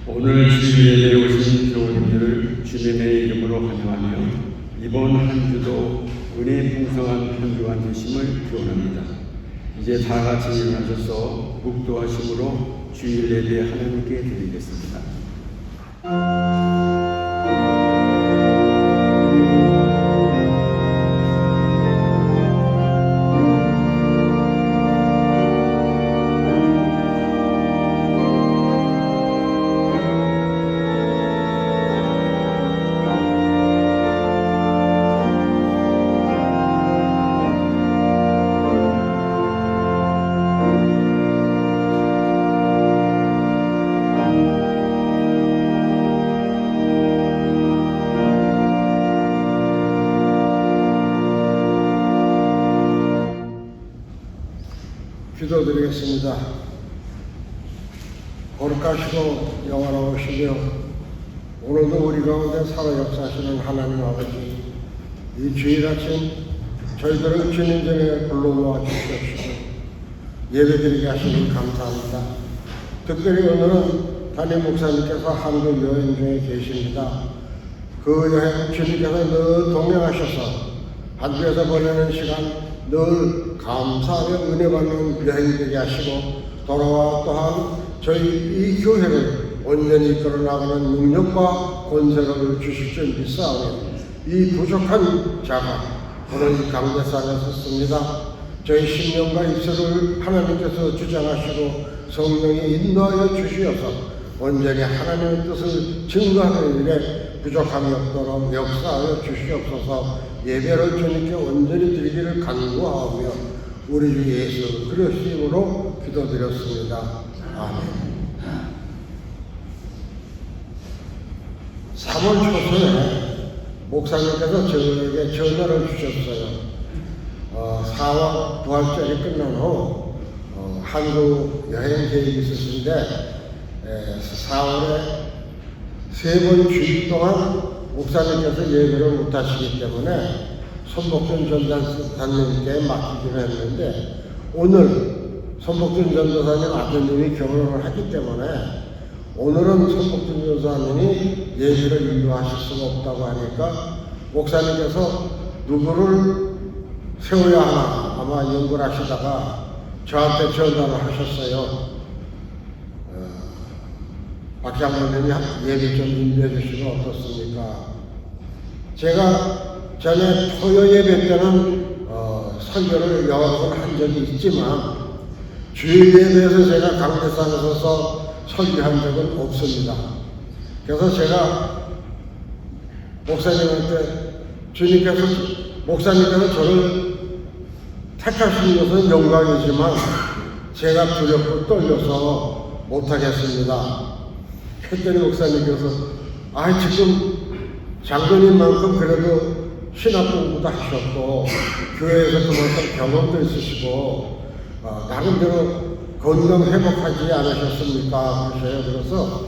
오늘 주일에 오신 교우님들을 주님의 이름으로 환영하며 이번 한 주도 은혜 풍성한 한 주간 되심을 기원합니다. 이제 다 같이 일어나셔서 묵도하심으로 주일 예배 하나님께 드리겠습니다. 기도드리겠습니다. 거룩하시고 영원하시며 오늘도 우리 가운데 살아 역사하시는 하나님 아버지, 이 주일 아침 저희들을 주님 전에 불러모아 주시옵시고 예배드리게 하시니 감사합니다. 특별히 오늘은 담임 목사님께서 한국 여행 중에 계십니다. 그 여행 주님께서 늘 동행하셔서 한국에서 보내는 시간 늘 감사하며 은혜 받는 여행 되게 하시고 돌아와 또한 저희 이 교회를 온전히 이끌어 나가는 능력과 권세를 주실 줄 믿사오며 이 부족한 자가 오늘 이 강대상에 섰습니다. 저희 심령과 입술을 하나님께서 주장하시고 성령이 인도하여 주시어서 온전히 하나님의 뜻을 증거하는 일에 부족함이 없도록 역사하여 주시옵소서. 예배를 주님께 온전히 드리기를 간구하며 우리 주 예수 그리스도의 이름으로 기도드렸습니다. 아멘. 3월 초순에 목사님께서 저에게 전화를 주셨어요. 4월 부활절이 끝난 후 한국 여행 계획이 있었는데 4월에 3번 주일 동안 목사님께서 예배를 못하시기 때문에 손복준 전도사님께 맡기기로 했는데 오늘 손복준 전도사님 아드님이 결혼을 하기 때문에 오늘은 손복준 전도사님이 예배를 인도하실 수가 없다고 하니까 목사님께서 누구를 세워야 하나 아마 연구를 하시다가 저한테 전화를 하셨어요. 박 장로님이 예배 좀 인도해 주시면 어떻습니까? 제가 전에 토요 예배 때는 설교를 여러 번 한 적이 있지만 주일 예배에서 제가 강대상에 서서 설교한 적은 없습니다. 그래서 제가 목사님한테 목사님께서 저를 택하신 것은 영광이지만 제가 두렵고 떨려서 못하겠습니다. 했더니 목사님께서 지금 장로님만큼 그래도 신학 공부도 하셨고 교회에서 그만큼 경험도 있으시고 나름대로 건강 회복하지 않으셨습니까? 그래서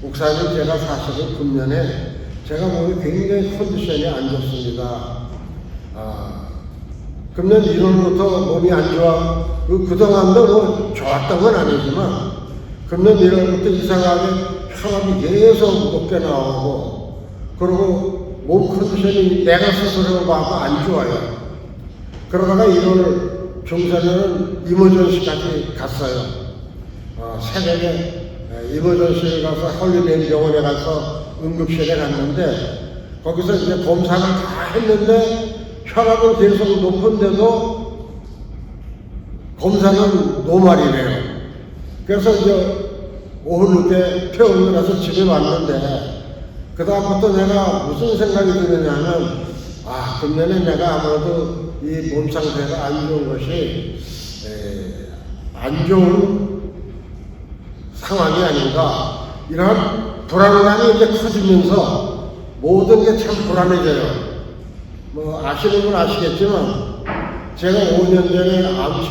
목사님 제가 사실은 금년에 제가 몸이 굉장히 컨디션이 안 좋습니다. 금년 1월부터 몸이 안 좋아 그동안도 뭐 좋았던 건 아니지만 금년 1월부터 이상하게 혈압이 계속 무겁게 나오고 그리고 몸 컨디션이 내가 스스로 봐도 안 좋아요. 그러다가 1월 중순에는 이머전시까지 갔어요. 새벽에 이머전시를 가서 헐리데이 병원에 가서 응급실에 갔는데 거기서 이제 검사를 다 했는데 혈압은 계속 높은데도 검사는 노말이래요. 그래서 이제 오후 늦게 퇴원을 해서 집에 왔는데 그 다음부터 내가 무슨 생각이 드느냐면 금년에 내가 아무래도 이 몸 상태가 안 좋은 것이 안 좋은 상황이 아닌가 이런 불안감이 이제 커지면서 모든 게 참 불안해져요. 뭐 아시는 분 아시겠지만 제가 5년 전에 암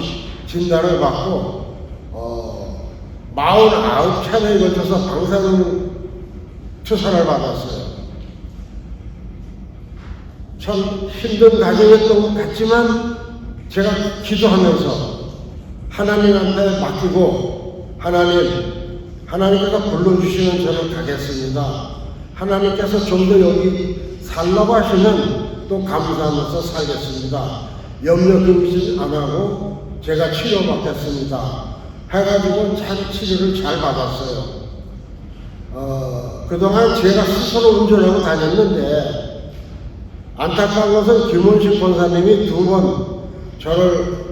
진단을 받고 49차례에 걸쳐서 방사능 투사를 받았어요. 참 힘든 과정이었던 것 같지만 제가 기도하면서 하나님한테 맡기고 하나님 하나님께서 불러주시면 저는 가겠습니다. 하나님께서 좀 더 여기 살라고 하시면 또 감사하면서 살겠습니다. 염려 금신 안 하고 제가 치료받겠습니다. 해가지고 참 치료를 잘 받았어요. 그동안 제가 스스로 운전하고 다녔는데 안타까운 것은 김원식 권사님이 2번 저를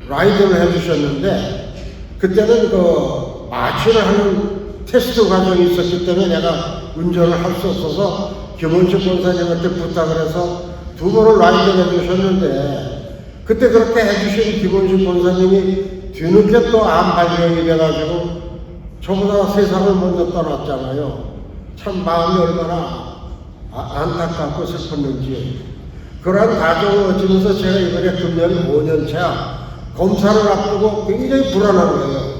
라이드를 해주셨는데 그때는 그 마취를 하는 테스트 과정이 있었기 때문에 내가 운전을 할 수 없어서 김원식 권사님한테 부탁을 해서 2번을 라이드를 해주셨는데 그때 그렇게 해주신 김원식 권사님이 뒤늦게 또 암 발병이 돼가지고 저보다 세상을 먼저 떠났잖아요. 참 마음이 얼마나 안타깝고 슬펐는지. 그러한 과정을 거치면서 제가 이번에 금년 5년차 검사를 앞두고 굉장히 불안한 거예요.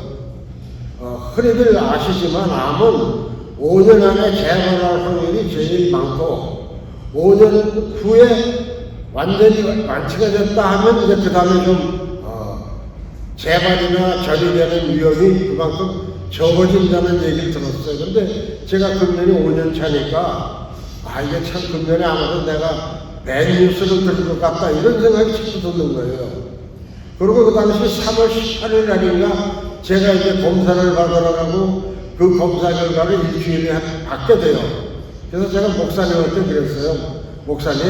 흔히들 아시지만 암은 5년 안에 재발할 확률이 제일 많고 5년 후에 완전히 완치가 됐다 하면 이제 그 다음에 좀 재발이나 전이되는 위험이 그만큼 적어진다는 얘기를 들었어요. 근데 제가 금년이 5년 차니까 이게 참 금년에 아마도 내가 밴뉴스를 들을 것 같다 이런 생각이 자꾸 드는 거예요. 그리고 그 당시 3월 18일 날인가 제가 이제 검사를 받으러 가고 그 검사 결과를 일주일에 받게 돼요. 그래서 제가 목사님한테 그랬어요. 목사님,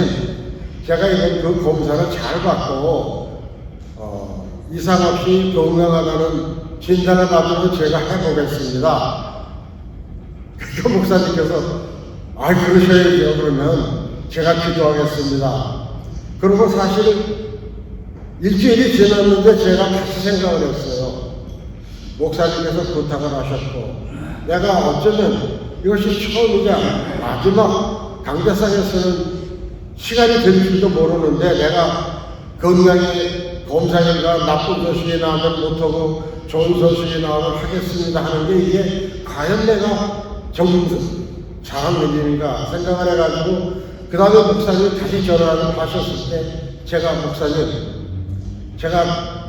제가 이번 그 검사를 잘 받고 이상 없이 건강하다는 진단을 받으면 제가 해보겠습니다. 그 목사님께서 그러셔야죠. 그러면 제가 기도하겠습니다. 그리고 사실은 일주일이 지났는데 제가 다시 생각을 했어요. 목사님께서 부탁을 하셨고 내가 어쩌면 이것이 처음이자 마지막 강대상에서는 시간이 될 줄도 모르는데 내가 건강에 검사 결과 나쁜 소식이 나오면 못하고 좋은 소식이 나오면 하겠습니다 하는 게 이게 과연 내가 잘한 일인가 생각을 해가지고 그 다음에 목사님이 다시 전화를 하셨을 때 제가 목사님 제가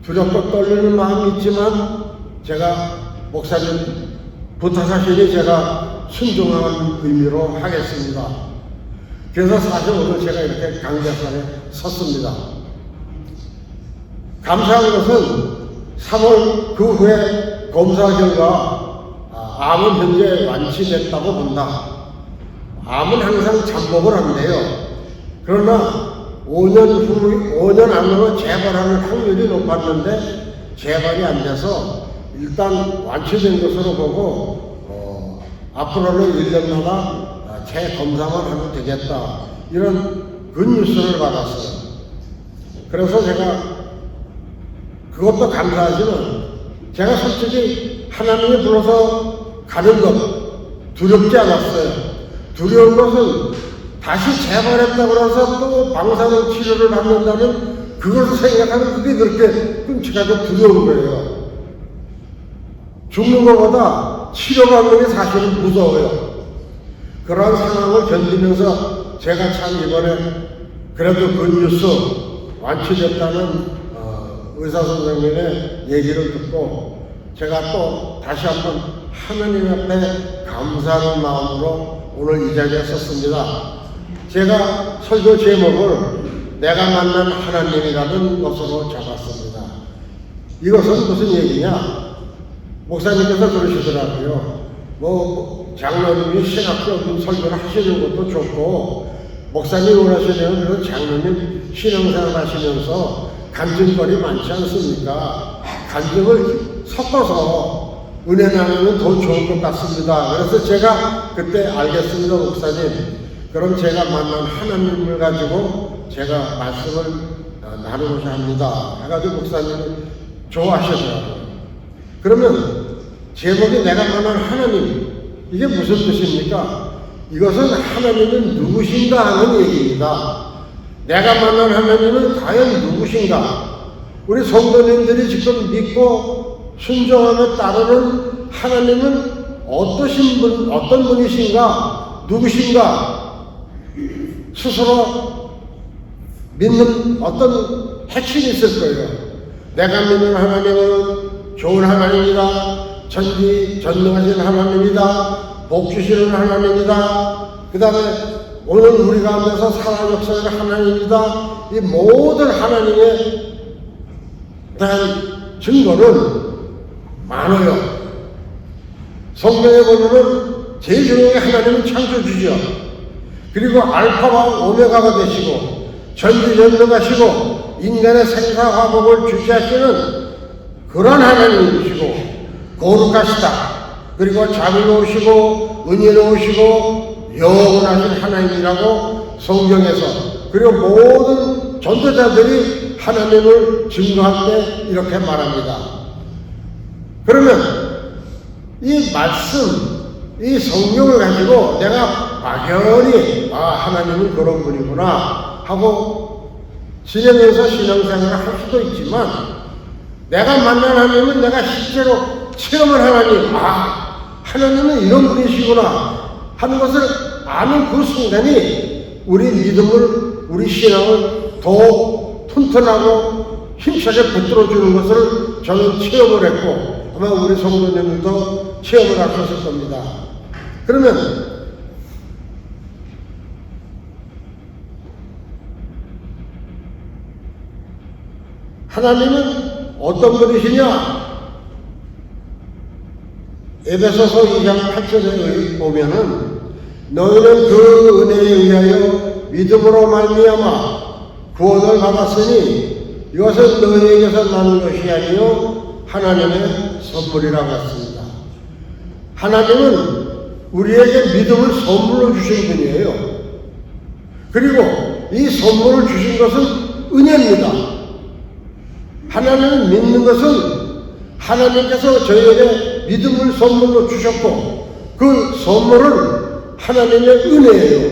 두렵고 떨리는 마음이 있지만 제가 목사님 부탁하시니 제가 순종하는 의미로 하겠습니다. 그래서 사실 오늘 제가 이렇게 강대상에 섰습니다. 감사한 것은 3월 그 후에 검사 결과 암은 현재 완치됐다고 본다. 암은 항상 잠복을 한대요. 그러나 5년 안으로 재발하는 확률이 높았는데 재발이 안 돼서 일단 완치된 것으로 보고 앞으로는 1년마다 재검사만 하면 되겠다. 이런 굿뉴스를 받았어요. 그래서 제가 그것도 감사하지만 제가 솔직히 하나님이 불러서 가는 것 두렵지 않았어요. 두려운 것은 다시 재발했다고 해서 또 방사능 치료를 받는다는 그것을 생각하면 그게 그렇게 끔찍하게 두려운 거예요. 죽는 것보다 치료받는 게 사실은 무서워요. 그러한 상황을 견디면서 제가 참 이번에 그래도 굿뉴스 완치됐다는 의사 선생님의 얘기를 듣고 제가 또 다시 한번 하나님 앞에 감사하는 마음으로 오늘 이 자리에 섰습니다. 제가 설교 제목을 내가 만난 하나님이라는 것으로 잡았습니다. 이것은 무슨 얘기냐? 목사님께서 그러시더라고요. 장로님이 신학적인 설교를 하시는 것도 좋고 목사님이 원하시면 그래서 장로님 신앙생활 하시면서 간증거리 많지 않습니까? 간증을 섞어서 은혜 나누면 더 좋을 것 같습니다. 그래서 제가 그때 알겠습니다, 목사님. 그럼 제가 만난 하나님을 가지고 제가 말씀을 나누고자 합니다. 해가지고 목사님이 좋아하시더라고요. 그러면 제목이 내가 만난 하나님, 이게 무슨 뜻입니까? 이것은 하나님은 누구신가 하는 얘기입니다. 내가 만난 하나님은 과연 누구신가? 우리 성도님들이 지금 믿고 순종하며 따르는 하나님은 어떤 분이신가? 누구신가? 스스로 믿는 어떤 핵심이 있을 거예요. 내가 믿는 하나님은 좋은 하나님이다. 전지전능하신 하나님이다. 복 주시는 하나님이다. 그 다음에 오늘 우리 가운데서 살아 역사하는 하나님이다. 이 모든 하나님에 대한 증거는 많아요. 성경에 보면은 제일 중요한 게 하나님은 창조주죠. 그리고 알파와 오메가가 되시고 전지전능하시고 인간의 생사화복을 주시하시는 그런 하나님이시고 거룩하시다. 그리고 자비로우시고 은혜로우시고 영원하신 하나님이라고 성경에서 그리고 모든 전도자들이 하나님을 증거할 때 이렇게 말합니다. 그러면 이 말씀, 이 성경을 가지고 내가 막연히 하나님은 그런 분이구나 하고 지내면서 신앙생활을 할 수도 있지만 내가 만난 하나님은 내가 실제로 체험을 하나님, 하나님은 이런 분이시구나 하는 것을 아는 그 순간이 우리 믿음을, 우리 신앙을 더 튼튼하고 힘차게 붙들어주는 것을 저는 체험을 했고 아마 우리 성도님들도 체험을 하셨을 겁니다. 그러면 하나님은 어떤 분이시냐? 에베소서 2장 8절에 보면은 너희는 그 은혜에 의하여 믿음으로 말미암아 구원을 받았으니 이것은 너희에게서 나는 것이 아니요 하나님의 선물이라고 했습니다. 하나님은 우리에게 믿음을 선물로 주신 분이에요. 그리고 이 선물을 주신 것은 은혜입니다. 하나님을 믿는 것은 하나님께서 저희에게 믿음을 선물로 주셨고 그 선물은 하나님의 은혜예요.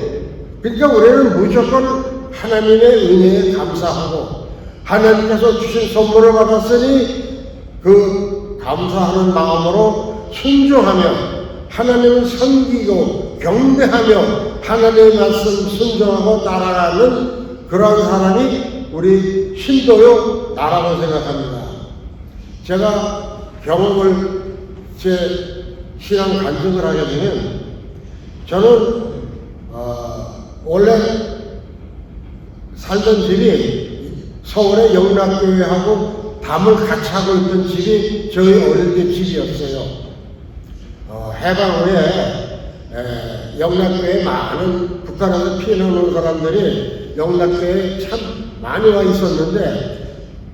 그러니까 우리는 무조건 하나님의 은혜에 감사하고 하나님께서 주신 선물을 받았으니 그 감사하는 마음으로 순종하며 하나님을 섬기고 경배하며 하나님의 말씀 순종하고 따라가는 그런 사람이 우리 신도요 나라고 생각합니다. 제가 경험을 제 신앙 간증을 하게 되면 저는 원래 살던 집이 서울의 영락교회하고 담을 같이 하고 있던 집이 저희 어릴 때 집이었어요. 해방 후에 영락교회에 많은 북한에서 피난온 사람들이 영락교회에 참 많이 와 있었는데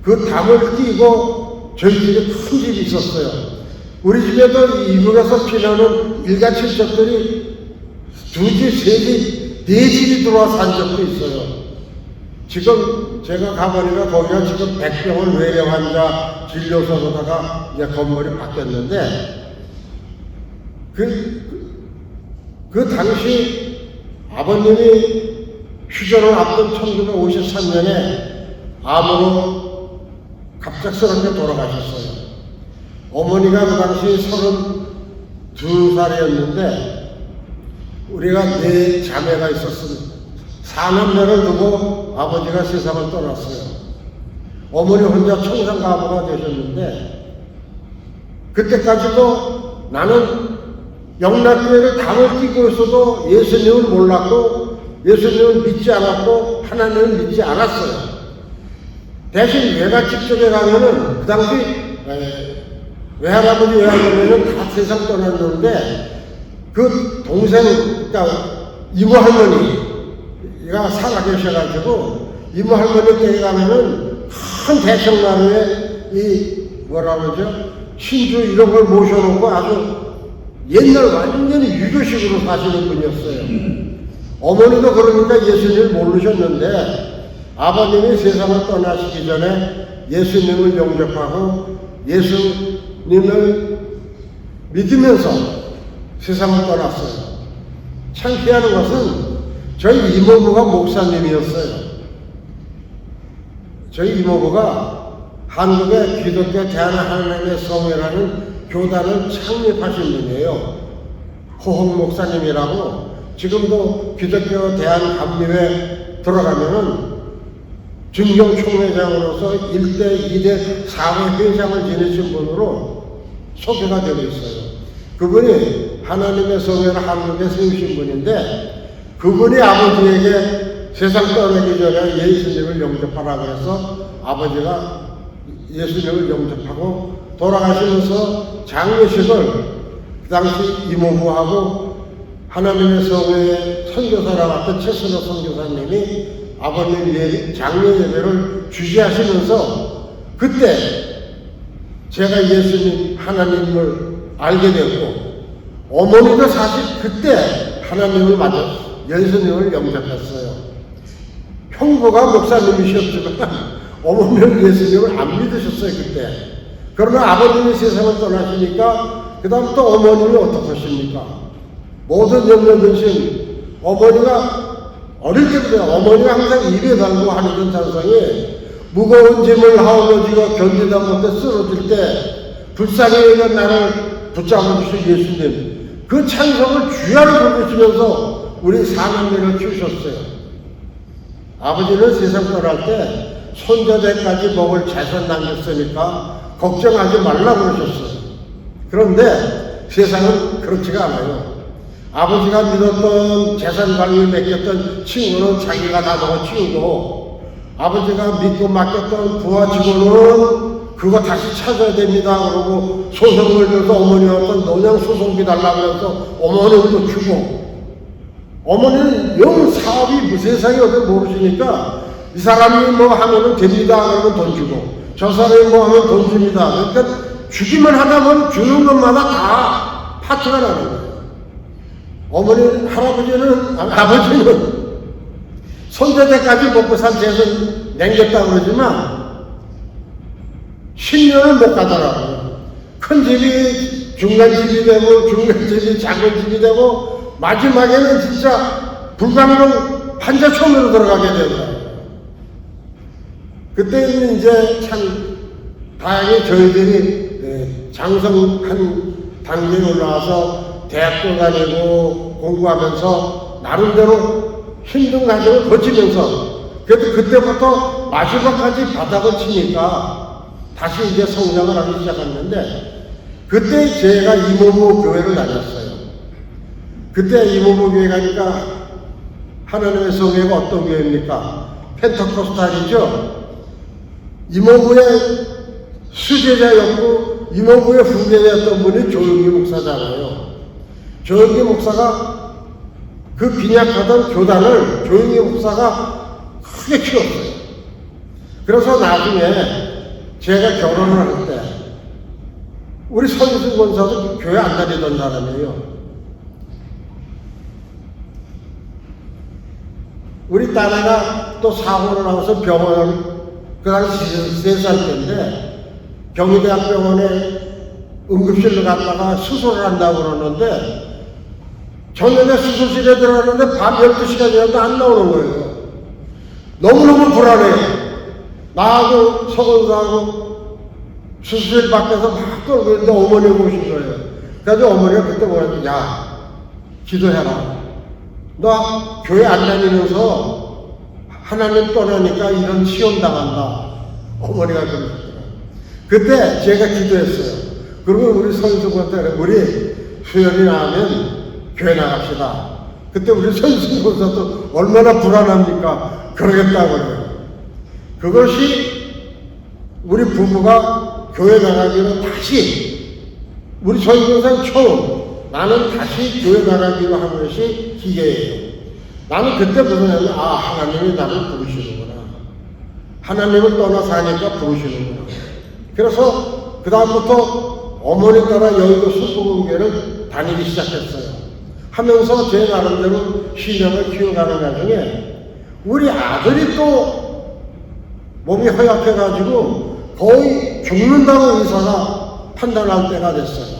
그 담을 끼고 저희 집에 큰 집이 있었어요. 우리 집에도 이북에서 피난온 일가 친척들이 2집, 3집, 4집이 들어와 산 적도 있어요. 지금 제가 가보니까 거기가 지금 백병원 외래 환자 진료소로다가 이제 건물이 바뀌었는데 그 당시 아버님이 휴전을 앞둔 1953년에 암으로 갑작스럽게 돌아가셨어요. 어머니가 그 당시 32살이었는데 우리가 4자매가 있었습니다. 4남매를 두고 아버지가 세상을 떠났어요. 어머니 혼자 청산가부가 되셨는데 그때까지도 나는 영락교회를 담을 끼고 있어도 예수님을 몰랐고 예수님을 믿지 않았고 하나님을 믿지 않았어요. 대신 외갓집 쪽에 가면은 그 당시 외할아버지 외할머니는 다 세상 떠났는데 그 동생 그러니까 이모 할머니가 살아계셔가지고 이모 할머니 댁에 가면은 큰 대청나루에 이 뭐라 그러죠? 신주 이런 걸 모셔놓고 아주 옛날 완전히 유교식으로 사시는 분이었어요. 어머니도 그러니까 예수님을 모르셨는데 아버님이 세상을 떠나시기 전에 예수님을 영접하고 예수님을 믿으면서 세상을 떠났어요. 창피하는 것은 저희 이모부가 목사님이었어요. 저희 이모부가 한국의 기독교 대한하나님의 성회라는 교단을 창립하신 분이에요. 호홍 목사님이라고 지금도 기독교 대한감리회 들어가면은 증경총회장으로서 1대, 2대, 4회 회장을 지내신 분으로 소개가 되고 있어요. 그분이 하나님의 성회를 한국에 세우신 분인데, 그분이 아버지에게 세상 떠나기 전에 예수님을 영접하라 그래서 아버지가 예수님을 영접하고 돌아가시면서 장례식을 그 당시 이모부하고 하나님의 성회의 선교사라 같은 최순호 선교사님이 아버님 장례 예배를 주재하시면서 그때 제가 예수님 하나님을 알게 되었고, 어머니도 사실 그때 하나님을 맞아 예수님을 영접했어요. 형부가 목사님이셨지만 어머니는 예수님을 안 믿으셨어요 그때. 그러나 아버님이 세상을 떠나시니까 그 다음 또 어머님이 어떡하십니까? 모든 영녀되신 어머니가 어릴 때부터 어머니가 항상 입에 달고 하는 찬송이 무거운 짐을 하오머지가 견디다 못해 쓰러질 때 불쌍히 여겨 나를 붙잡아 주신 예수님, 그 찬송을 주야로 부르시면서 우리 사남매를 키우셨어요. 아버지는 세상 떠날 때 손자들까지 먹을 재산 남겼으니까 걱정하지 말라고 그러셨어요. 그런데 세상은 그렇지가 않아요. 아버지가 믿었던 재산 관리를 맡겼던 친구는 자기가 다 먹어 치우고, 아버지가 믿고 맡겼던 부하 직원은 그거 다시 찾아야 됩니다 그러고 소송을 들어서 어머니 어떤 노냥 소송비 달라고 해서 어머니도 주고, 어머니는 영 사업이 세상에 어디 모르시니까 이 사람이 뭐 하면은 됩니다 그러면 돈 주고, 저 사람이 뭐 하면 돈 줍니다. 그러니까 주기만 하다 보면 주는 것마다 다 파트가 나는 거예요. 어머니, 할아버지는, 아버지는 손자들까지 먹고 살 재산 남겼다고 그러지만 10년은 못 가더라고요. 큰 집이 중간집이 되고 중간집이 작은 집이 되고 마지막에는 진짜 불광동 판자촌으로 들어가게 되더라고요. 그때는 이제 참 다행히 저희들이 장성한 단계에 올라와서 대학교 다니고 공부하면서 나름대로 힘든 과정을 거치면서 그래도 그때부터 마지막까지 바닥을 치니까 다시 이제 성장을 하기 시작했는데, 그때 제가 이모부 교회를 다녔어요. 그때 이모부 교회 가니까 하나님의 성회가 어떤 교회입니까? 펜터코스탈이죠. 이모부의 수제자였고 이모부의 후계자였던 분이 조영기 목사잖아요. 조영기 목사가 그 빈약하던 교단을 조영기 목사가 크게 키웠어요. 그래서 나중에 제가 결혼을 할 때 우리 선수 권사도 교회 안 다니던 사람이에요. 우리 딸애가 또 사고를 나와서 병원을, 그 당시 3살 때인데 경희대학병원에 응급실로 갔다가 수술을 한다고 그러는데 저녁에 수술실에 들어갔는데 밤 12시가 지나도 안 나오는 거예요. 너무너무 불안해요. 나하고 서건사하고 수술실 밖에서 막 떨고 있는데 어머니가 오신 거예요. 그래서 어머니가 그때 뭐라고, 야, 기도해라. 너 교회 안 다니면서 하나님 떠나니까 이런 시험 당한다. 어머니가 그러셨더라고요. 그때 제가 기도했어요. 그리고 우리 선수권한테 우리 수연이 나면 교회 나갑시다. 그때 우리 선수권사도 얼마나 불안합니까? 그러겠다고 그래요. 그것이 우리 부부가 교회 나가기로 다시, 우리 선교사는 처음 나는 다시 교회 나가기로 한 것이 기계예요. 나는 그때 무슨 말이냐면, 아, 하나님이 나를 부르시는구나. 하나님을 떠나 사니까 부르시는구나. 그래서 그 다음부터 어머니 따라 여의도 수부공교회를 다니기 시작했어요. 하면서 제 나름대로 신앙을 키워가는 과정에 우리 아들이 또 몸이 허약해가지고 거의 죽는다고 의사가 판단할 때가 됐어요.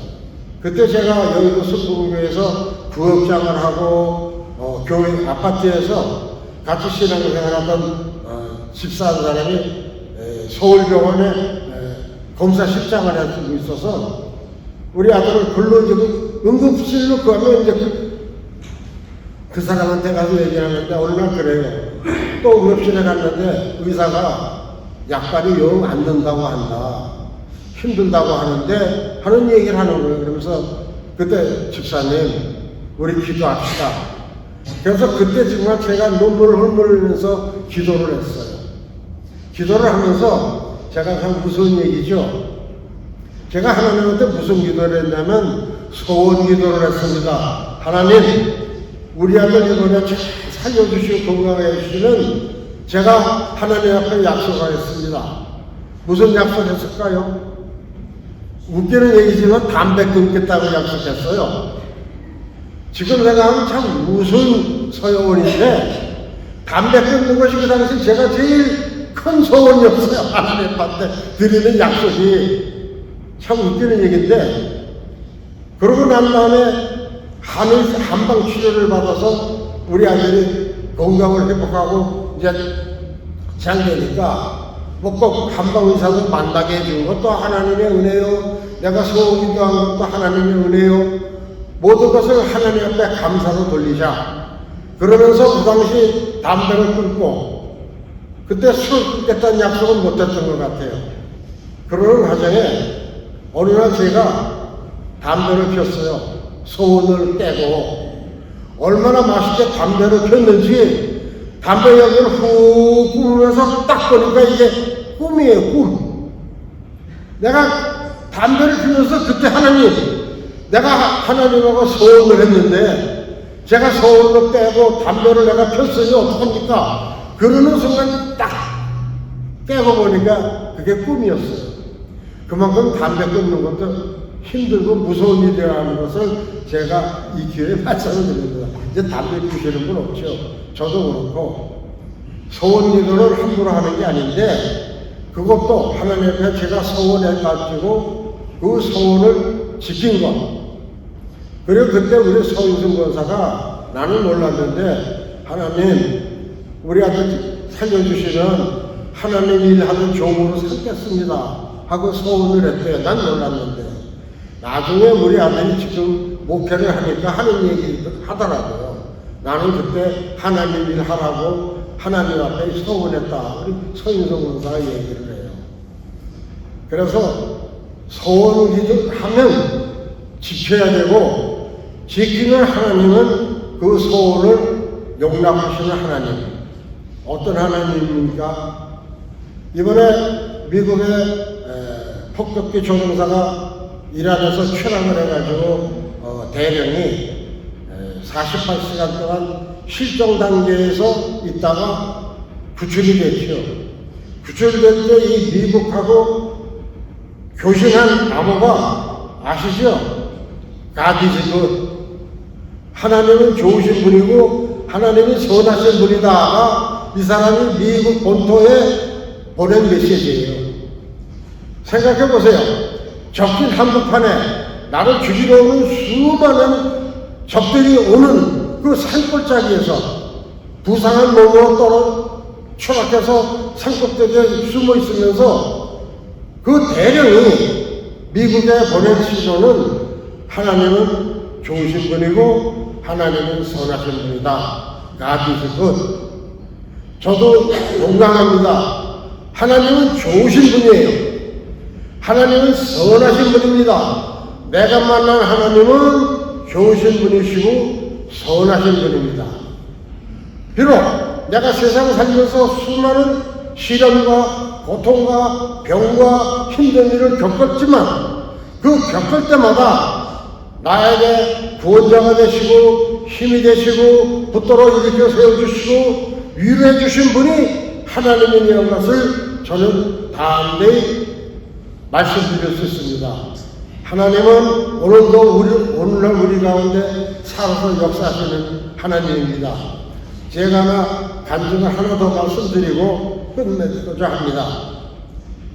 그때 제가 여의도 수부교회에서 부업장을 하고 교회 아파트에서 같이 신앙생활하던 집사한 사람이 서울병원에 검사실장을 해주고 있어서 우리 아들을 불러주고 응급실로 가면 이제 그 사람한테 가서 얘기하는데 어느 날 그래요. 또 응급실에 갔는데 의사가 약발이 영 안 된다고 한다. 힘들다고 하는데 하는 얘기를 하는 거예요. 그러면서 그때 집사님 우리 기도합시다. 그래서 그때 정말 제가 눈물을 흘리면서 기도를 했어요. 기도를 하면서 제가 참 무서운 얘기죠. 제가 하나님한테 무슨 기도를 했냐면 소원 기도를 했습니다. 하나님 우리 아들 이번에 잘 살려주시고 건강하게 해주시면 제가 하나님 앞에 약속하겠습니다. 무슨 약속했을까요? 웃기는 얘기지만 담배 끊겠다고 약속했어요. 지금 생각하면 참 무슨 소원인데 담배 끊는 것이 그 당시 제가 제일 큰 소원이었어요. 하나님한테 드리는 약속이. 참 웃기는 얘기인데 그러고 난 다음에 한방 치료를 받아서 우리 아들이 건강을 회복하고 이제 잘 되니까 뭐 꼭 한방 의사도 만나게 해준 것도 하나님의 은혜요. 내가 소원 기도한 것도 하나님의 은혜요. 모든 것을 하나님 앞에 감사로 돌리자. 그러면서 그 당시 담배를 끊고 그때 술 끊겠다는 약속은 못했던 것 같아요. 그러는 과정에 어느 날 제가 담배를 폈어요. 소원을 깨고 얼마나 맛있게 담배를 폈는지 담배 연기를 훅 뿜으면서 딱 보니까 이게 꿈이에요. 꿈. 내가 담배를 피면서 그때 하나님 내가 하나님하고 소원을 했는데 제가 소원을 빼고 담배를 내가 폈으니 어떡합니까? 그러는 순간 딱 깨고 보니까 그게 꿈이었어요. 그만큼 담배 끊는 것도 힘들고 무서운 일이라는 것을 제가 이 기회에 말씀을 드립니다. 이제 담배 피우시는 분 없죠. 저도 그렇고 소원 기도를 함부로 하는 게 아닌데 그것도 하나님 앞에 제가 소원해가지고 그 소원을 지킨 것. 그리고 그때 우리 서인승 권사가 나는 몰랐는데 하나님 우리 아들 살려주시면 하나님 일하는 종으로 삼겠습니다 하고 소원을 했대요. 난 몰랐는데 나중에 우리 아들이 지금 목회를 하니까 하는 얘기 하더라고요. 나는 그때 하나님 일 하라고 하나님 앞에 소원했다. 우리 서인성 권사가 얘기를 해요. 그래서 소원 기도하면 지켜야 되고 지키는 하나님은 그 소원을 용납하시는 하나님. 어떤 하나님입니까? 이번에 미국의 폭격기 조종사가 이란에서 추락을 해가지고 대령이 48시간 동안 실종 단계에서 있다가 구출이 됐죠. 구출될 때 이 미국하고 교신한 암호가 아시죠? 가디지그. 하나님은 좋으신 분이고 하나님이 선하신 분이다가 이 사람이 미국 본토에 보낸 메시지예요. 생각해 보세요. 적진 한복판에 나를 죽이러 오는 수많은 적들이 오는 그 산골짜기에서 부상한 몸으로 떨어 추락해서 산꼭대기에 숨어 있으면서 그 대령이 미국에 보낸 시조는 하나님은 좋으신 분이고 하나님은 선하신 분이다. God is good. 저도 동감합니다. 하나님은 좋으신 분이에요. 하나님은 선하신 분입니다. 내가 만난 하나님은 좋으신 분이시고 선하신 분입니다. 비록 내가 세상 살면서 수많은 시련과 고통과 병과 힘든 일을 겪었지만 그 겪을 때마다 나에게 구원자가 되시고 힘이 되시고 붙들어 일으켜 세워주시고 위로해 주신 분이 하나님이라는 것을 저는 담대히 말씀드릴 수 있습니다. 하나님은 오늘날 우리 가운데 살아서 역사하시는 하나님입니다. 제가 간증을 하나 더 말씀드리고 끝내고자 합니다.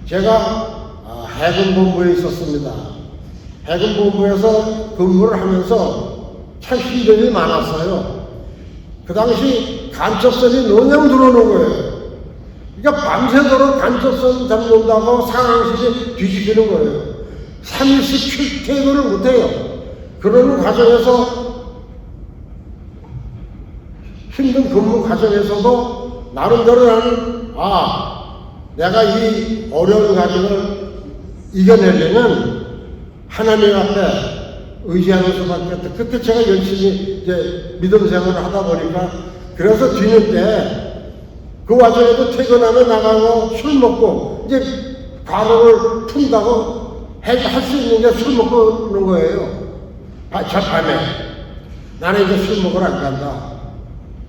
제가 해군본부에 있었습니다. 해군본부에서 근무를 하면서 참 힘듦이 많았어요. 그 당시 간첩선이 너무 들어오는 거예요. 그러니까 밤새도록 간첩선 잡는다고 상황실이 뒤집히는 거예요. 3일씩 출퇴근을 못해요. 그러는 과정에서 힘든 근무 과정에서도 나름대로 나는 내가 이 어려운 과정을 이겨내려면 하나님 앞에 의지하는 수밖에 없다. 그때 제가 열심히 이제 믿음 생활을 하다 보니까 그래서 뒤늦게 때 그 와중에도 퇴근하면 나가고 술 먹고 이제 과로를 푼다고 할 수 있는 게 술 먹고 그런 거예요. 저 밤에 나는 이제 술 먹으러 안 간다.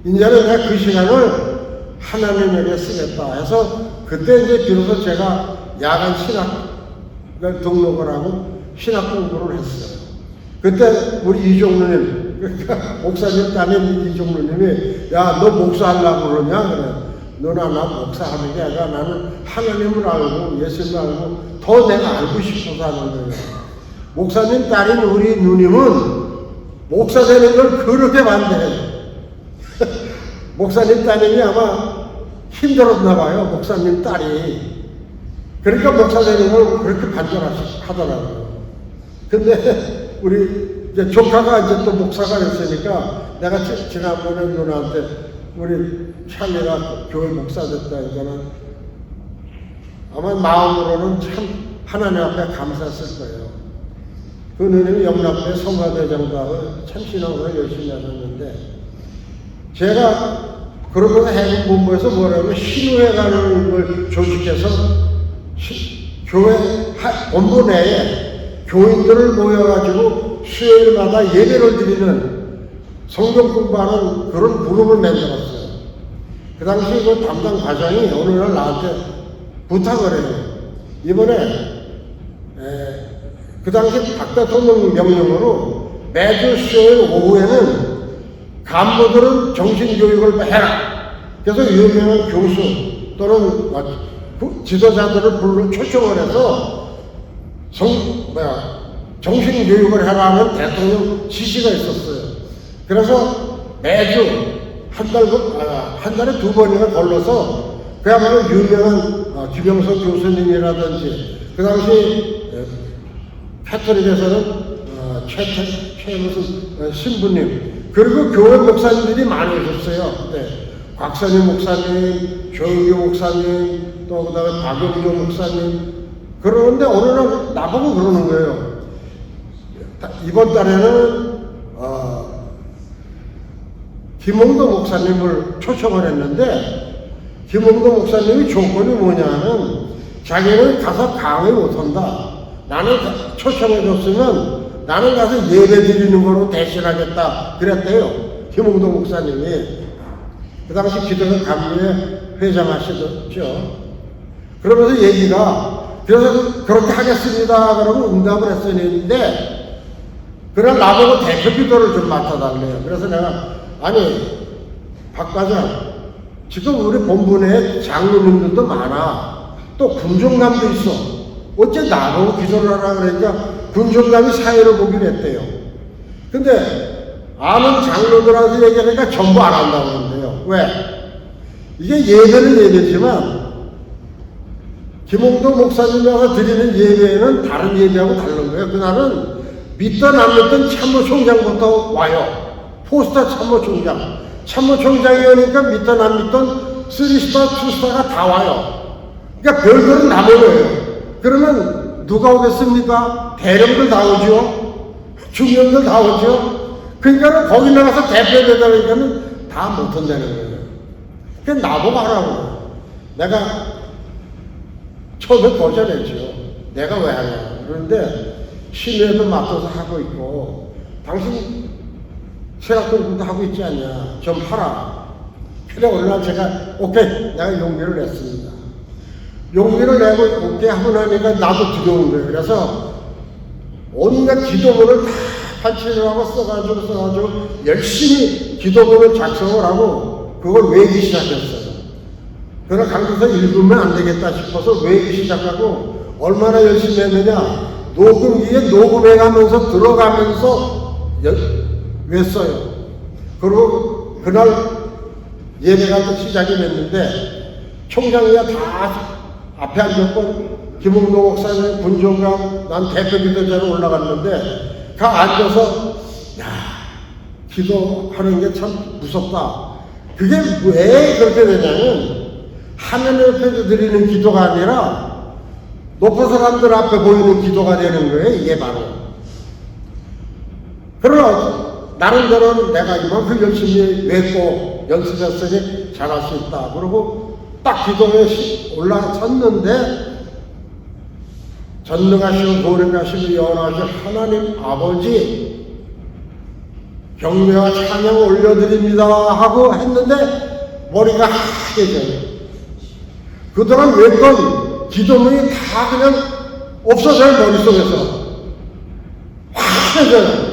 이제는 내가 그 시간을 하나님에게 쓰겠다 해서 그때 이제 비로소 제가 야간 신학을 등록을 하고 신학 공부를 했어요. 그때 우리 이종루님, 그러니까 목사님 따님 이종루님이 야, 너 목사하려고 그러냐? 그래. 너나 나 목사하는 게 아니라 나는 하나님을 알고 예수님을 알고 더 내가 알고 싶어서 하는 거예요. 목사님 딸인 우리 누님은 목사 되는 걸 그렇게 반대해요. 목사님 따님이 아마 힘들었나 봐요. 목사님 딸이. 그러니까 목사 되는 걸 그렇게 반대하더라고요. 근데 우리 이제 조카가 이제 또 목사가 됐으니까 내가 지난번에 누나한테 우리 찰리가 교회 목사 됐다니까는 아마 마음으로는 참 하나님 앞에 감사했을 거예요. 그 누님이 영락교회 성가대장도 하고 참 신앙을 열심히 하셨는데 제가 그러면서 해군본부에서 뭐라면 신우회라는 걸 조직해서 교회 본부 내에 교인들을 모여가지고 수요일마다 예배를 드리는 성경 공부하는 그런 그룹을 만들었어요. 그 당시 그 담당 과장이 어느 날 나한테 부탁을 해요. 이번에 그 당시 박 대통령 명령으로 매주 수요일 오후에는 간부들은 정신교육을 해라. 그래서 유명한 교수 또는 지도자들을 초청을 해서 정신교육을 해라는 대통령 지시가 있었어요. 그래서 매주 한 달에 2번이나 걸러서 그야말로 유명한 김영석 교수님이라든지 그 당시 캐톨릭에서는 최 무슨 신부님 그리고 교회 목사님들이 많이 오셨어요. 그때 곽선희 목사님, 조영규 목사님, 또 그다음에 박영조 목사님 그러는데 어느 날 나보고 그러는 거예요. 이번 달에는 김홍도 목사님을 초청을 했는데 김홍도 목사님이 조건이 뭐냐면 자기는 가서 강의 못한다. 나는 초청해줬으면 나는 가서 예배 드리는 거로 대신하겠다 그랬대요. 김홍도 목사님이 그 당시 기독교 감리회 회장하시죠. 그러면서 얘기가 그래서 그렇게 하겠습니다 그러고 응답을 했었는데 그날 나보고 대표 기도를 좀 맡아달래요. 그래서 내가 아니 박 과장 지금 우리 본부 내에 장로님들도 많아. 또 군종감도 있어. 어째 나보고 기도를 하라 그러니까 군종감이 사회를 보기로 했대요. 근데 아는 장로들한테 얘기하니까 전부 안 한다고 그러는데요. 왜? 이게 예배는 예배지만 김홍도 목사님이 와서 드리는 예배는 다른 예배하고 다른 거예요. 그날은 믿던 안 믿던 참모총장부터 와요. 포스타 참모총장. 참모총장이 오니까 믿던 안 믿던 3스타, 2스타가 다 와요. 그러니까 별들은 다 모여요. 그러면 누가 오겠습니까? 대령들 다 오죠. 중령들 다 오죠. 그러니까 거기 나가서 대표되다니까는 다 못한다는 거예요. 그러니까 나보고 하라고. 내가 처음에 거절했죠. 내가 왜 하냐. 그런데 신뢰도 맡아서 하고 있고 당신 신학 공부도 하고 있지 않냐. 좀 하라. 그래 어느 날 제가 오케이 내가 용기를 냈습니다. 용기를 내고 오케이 하고 나니까 나도 두려운 거예요. 그래서 온갖 기도문을 다 판치를 하고 써가지고 열심히 기도문을 작성을 하고 그걸 외우기 시작했어요. 그러나 강도서 읽으면 안 되겠다 싶어서 외우기 시작하고 얼마나 열심히 했느냐. 녹음기에 녹음해가면서 들어가면서 외웠어요. 그리고 그날 예배가 시작이 됐는데 총장이야 다 앞에 앉았고 김홍도 목사님, 군종감, 난 대표 기도자로 올라갔는데 가 앉아서 야 기도하는 게 참 무섭다. 그게 왜 그렇게 되냐면 하나님 앞에 드리는 기도가 아니라 높은 사람들 앞에 보이는 기도가 되는 거예요. 이게 바로. 그러나 나름대로는 내가 이만큼 열심히 외고 연습했으니 잘할 수 있다. 그러고 딱 기도에 올라섰는데 전능하시고 고능하시고 영원하신 하나님 아버지 경배와 찬양 올려드립니다 하고 했는데 머리가 하얘져요. 그동안 외웠던 기도문이 다 그냥 없어져요. 머릿속에서 하얘져요.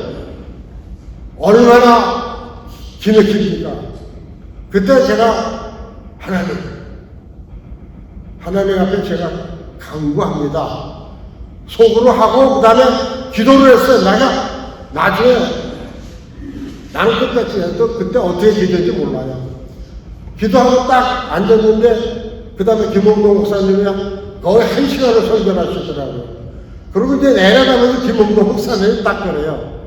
얼마나 기맥힙니까? 그때 제가 하나님 앞에 제가 간구합니다. 속으로 하고 그 다음에 기도를 했어요. 내가 나중에 나는 끝까지 해도 그때 어떻게 기도했는지 몰라요. 기도하고 딱 앉았는데 그 다음에 김홍동 목사님이 거의 1시간을 설교를 하시더라고요. 그리고 이제 내려가면서 김홍동 목사님이 딱 그래요.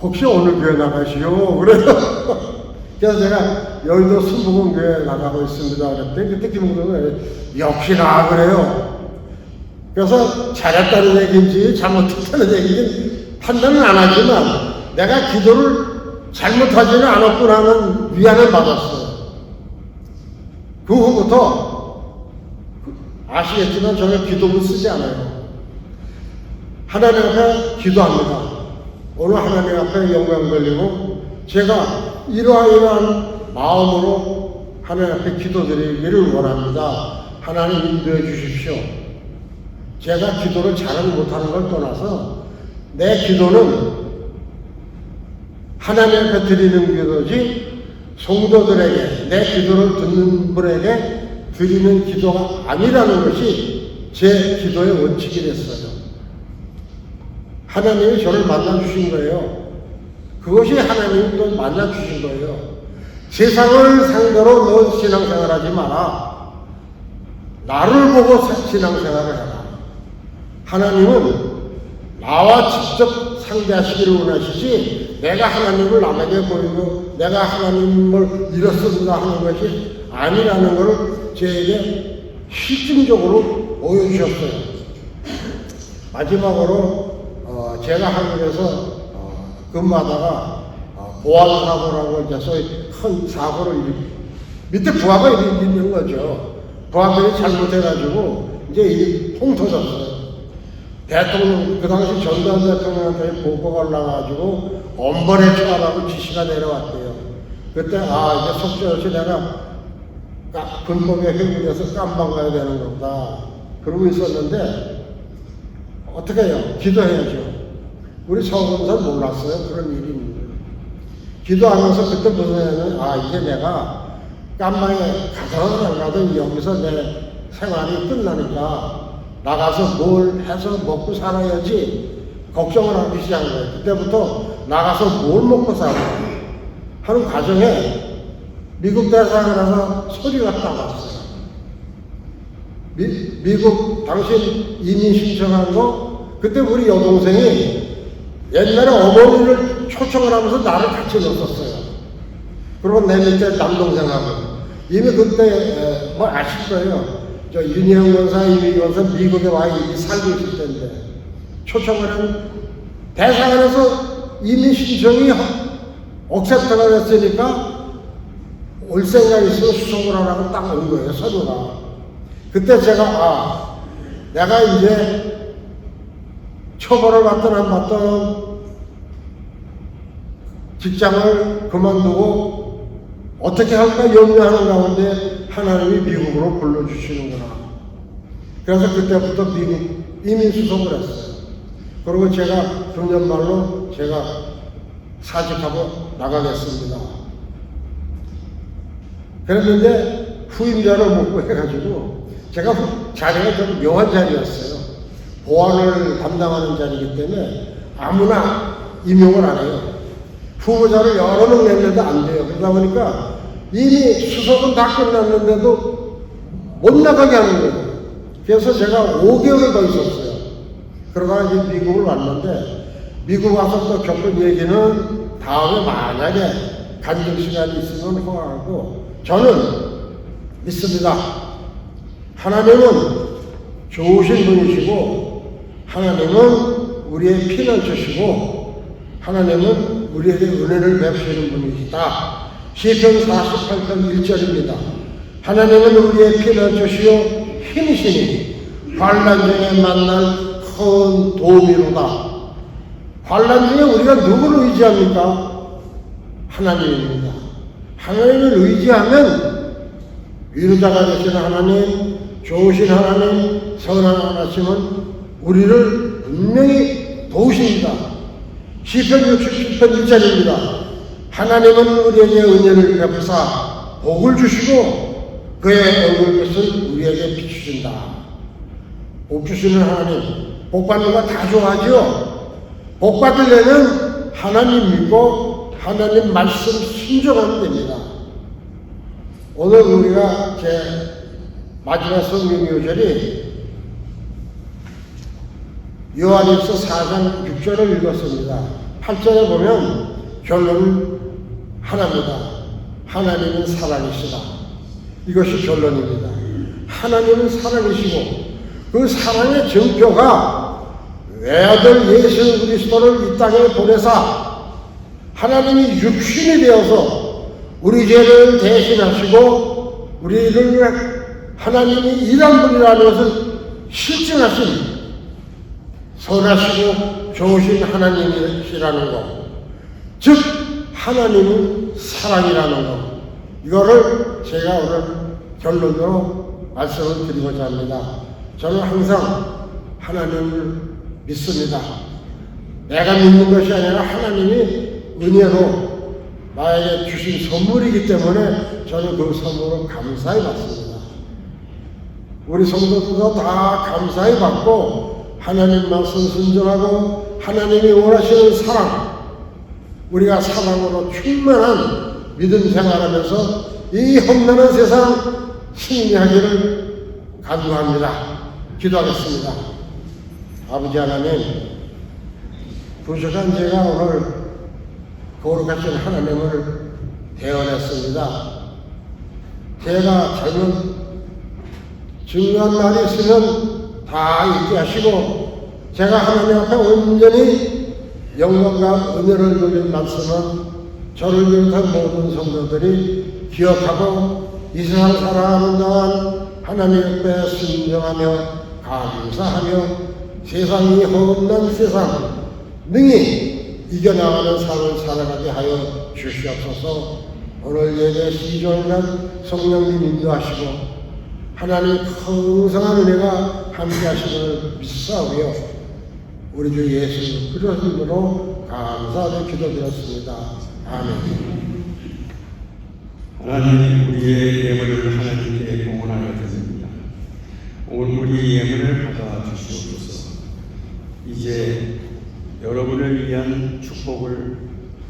혹시 오늘 교회 나가시오? 그래요. 그래서 제가 여의도 순복음교회 나가고 있습니다. 그랬더니 그때 김홍동은 역시나 그래요. 그래서 잘했다는 얘기인지 잘못했다는 얘기인지 판단은 안 하지만 내가 기도를 잘못하지는 않았구나 하는 위안을 받았어요. 그 후부터 아시겠지만 저는 기도문 쓰지 않아요. 하나님 앞에 기도합니다. 오늘 하나님 앞에 영광 돌리고 제가 이러한 마음으로 하나님 앞에 기도드리기를 원합니다. 하나님 인도해 주십시오. 제가 기도를 잘하는 못하는 걸 떠나서 내 기도는 하나님 앞에 드리는 기도지 성도들에게 내 기도를 듣는 분에게 드리는 기도가 아니라는 것이 제 기도의 원칙이 됐어요. 하나님이 저를 만나주신 거예요. 그것이 하나님이 또 만나주신 거예요. 세상을 상대로 너 신앙생활하지 마라. 나를 보고 신앙생활을 해라. 하나님은 나와 직접 상대하시기를 원하시지 내가 하나님을 남에게 보이고 내가 하나님을 잃었습니다 하는 것이 아니라는 것을 저에게 실증적으로 보여주셨어요. 마지막으로 제가 한국에서 근무하다가 보안사고라고 이제 소위 큰 사고를 밑에 부하가 있는 거죠. 부하들이 잘못해가지고 이제 일이 통 터졌어요. 대통령, 그 당시 전두환 대통령한테 보고가 올라가지고 엄벌에 처하라고 지시가 내려왔대요. 그때 이제 속절없이 내가 불법에 회부돼서 깜방 가야 되는 거다. 그러고 있었는데 어떻게 해요? 기도해야죠. 우리 서울검사는 몰랐어요. 그런 일이 있는 거예요. 기도하면서 그때 무슨 이제 내가 깜방에 가서는 안 가도 여기서 내 생활이 끝나니까 나가서 뭘 해서 먹고 살아야지 걱정을 하기 시작한 거예요. 그때부터 나가서 뭘 먹고 살아 하는 과정에 미국 대사관에서 소리가 딱 왔어요. 미국 당신 이민 신청한 거 그때 우리 여동생이 옛날에 어머니를 초청을 하면서 나를 같이 넣었어요. 그리고 내 밑에 남동생하고 이미 그때 아실 거예요. 저 윤희영 권사, 이미 권사 미국에 와 살고 있을 텐데 초청을 한 대사관에서 이민 신청이 억셉트가 됐으니까 올 생각이 있어 수속을 하라고 딱 온 거예요. 서류가. 그때 제가 내가 이제 처벌을 받든 안 받든 직장을 그만두고 어떻게 할까 염려하는 가운데 하나님이 미국으로 불러주시는구나. 그래서 그때부터 미국 이민수속을 했어요. 그리고 제가 금년 말로 제가 사직하고 나가겠습니다. 그랬는데 후임자를 못 구해가지고 제가 자리가 좀 묘한 자리였어요. 보안을 담당하는 자리이기 때문에 아무나 임용을 안 해요. 후보자를 여러 명 냈는데 안 돼요. 그러다 보니까 이미 수석은 다 끝났는데도 못 나가게 하는 거예요. 그래서 제가 5개월을 더 있었어요. 그러다가 이제 미국을 왔는데 미국 와서 또 겪은 얘기는 다음에 만약에 간증 시간이 있으면 허락하고, 저는 믿습니다. 하나님은 좋으신 분이시고, 하나님은 우리의 피난처시고, 하나님은 우리에게 은혜를 베푸시는 분이시다. 시편 48편 1절입니다. 하나님은 우리의 피난처시요 힘이시니 환난 중에 만날 큰 도움이로다. 환난 중에 우리가 누구를 의지합니까? 하나님입니다. 하나님을 의지하면 위로자가 되시는 하나님, 좋으신 하나님, 선한 하나님은 우리를 분명히 도우십니다. 시편 67편 1절입니다. 하나님은 우리에게 은혜를 베푸사 복을 주시고 그의 얼굴빛을 우리에게 비추신다. 복 주시는 하나님, 복 받는 거 다 좋아하죠? 복 받으려면 하나님 믿고 하나님 말씀 순종하면 됩니다. 오늘 우리가 제 마지막 성경 요절이 요한일서 4장 6절을 읽었습니다. 8절에 보면 결론은 하나입니다. 하나님은 사랑이시다. 이것이 결론입니다. 하나님은 사랑이시고 그 사랑의 증표가 외아들 예수 그리스도를 이 땅에 보내사 하나님이 육신이 되어서 우리 죄를 대신하시고 우리를 하나님이 일한 분이라는 것을 실증하신 선하시고 좋으신 하나님이시라는 것, 즉 하나님은 사랑이라는 것, 이거를 제가 오늘 결론으로 말씀을 드리고자 합니다. 저는 항상 하나님을 믿습니다. 내가 믿는 것이 아니라 하나님이 은혜로 나에게 주신 선물이기 때문에 저는 그 선물을 감사히 받습니다. 우리 성도들도 다 감사히 받고 하나님 말씀 순종하고 하나님이 원하시는 사랑, 우리가 사랑으로 충만한 믿음 생활하면서 이 험난한 세상 승리하기를 간구합니다. 기도하겠습니다. 아버지 하나님, 부족한 제가 오늘 거룩하신 하나님을 대언했습니다. 제가 잘못 중요한 말이 있으면 다 잊게 하시고 제가 하나님 앞에 온전히 영광과 은혜를 돌린 말씀은 저를 비롯한 모든 성도들이 기억하고 이 세상 살아가는 동안 하나님 앞에 순종하며 감사하며 세상이 험난 세상 능히 이겨나가는 삶을 살아가게 하여 주시옵소서. 오늘 예배 시종일관 성령님 인도하시고 하나님 풍성한 은혜가 함께 하시기를 믿사오며 우리 주 예수 그리스도 이름으로 감사하며 기도드렸습니다. 아멘. 하나님, 우리의 예물을 하나님께 봉헌하여 드립니다. 오늘 우리 예물을 받아 주시옵소서. 이제 여러분을 위한 축복을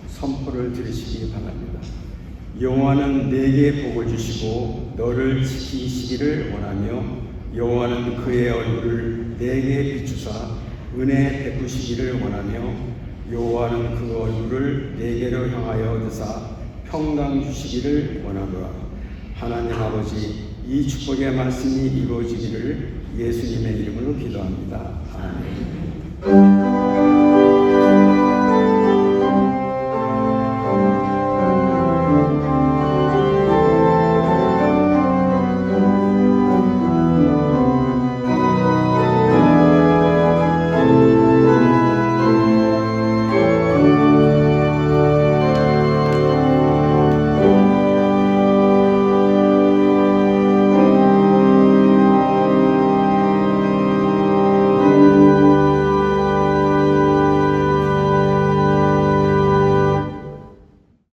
선포를 드리시기 바랍니다. 여호와는 내게 복을 주시고 너를 지키시기를 원하며 여호와는 그의 얼굴을 내게 비추사 은혜 베푸시기를 원하며 여호와는 그 얼굴을 내게로 향하여 드사 평강 주시기를 원하노라. 하나님 아버지, 이 축복의 말씀이 이루어지기를 예수님의 이름으로 기도합니다. 아멘.